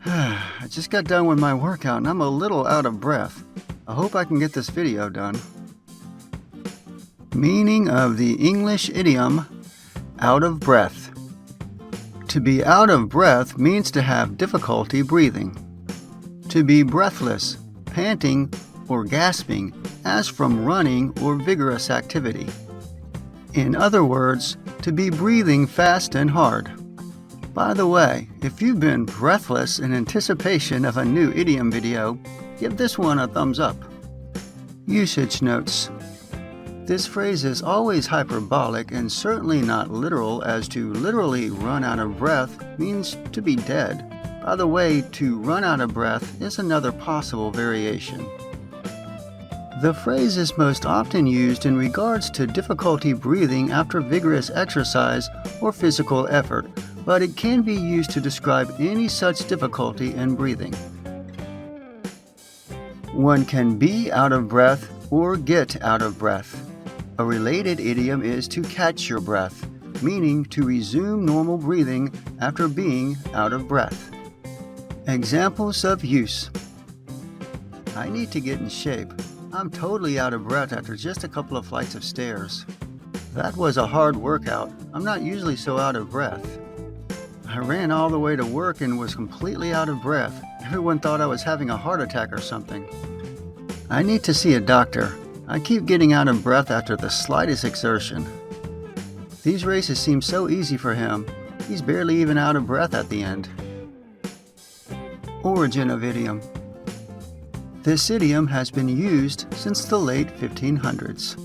I just got done with my workout and I'm a little out of breath. I hope I can get this video done. Meaning of the English idiom, out of breath. To be out of breath means to have difficulty breathing. To be breathless, panting, or gasping, as from running or vigorous activity. In other words, to be breathing fast and hard. By the way, if you've been breathless in anticipation of a new idiom video, give this one a thumbs up. Usage notes. This phrase is always hyperbolic and certainly not literal, as to literally run out of breath means to be dead. By the way, to run out of breath is another possible variation. The phrase is most often used in regards to difficulty breathing after vigorous exercise or physical effort, but it can be used to describe any such difficulty in breathing. One can be out of breath or get out of breath. A related idiom is to catch your breath, meaning to resume normal breathing after being out of breath. Examples of use. I need to get in shape. I'm totally out of breath after just a couple of flights of stairs. That was a hard workout. I'm not usually so out of breath. I ran all the way to work and was completely out of breath. Everyone thought I was having a heart attack or something. I need to see a doctor. I keep getting out of breath after the slightest exertion. These races seem so easy for him. He's barely even out of breath at the end. Origin of idiom. This idiom has been used since the late 1500s.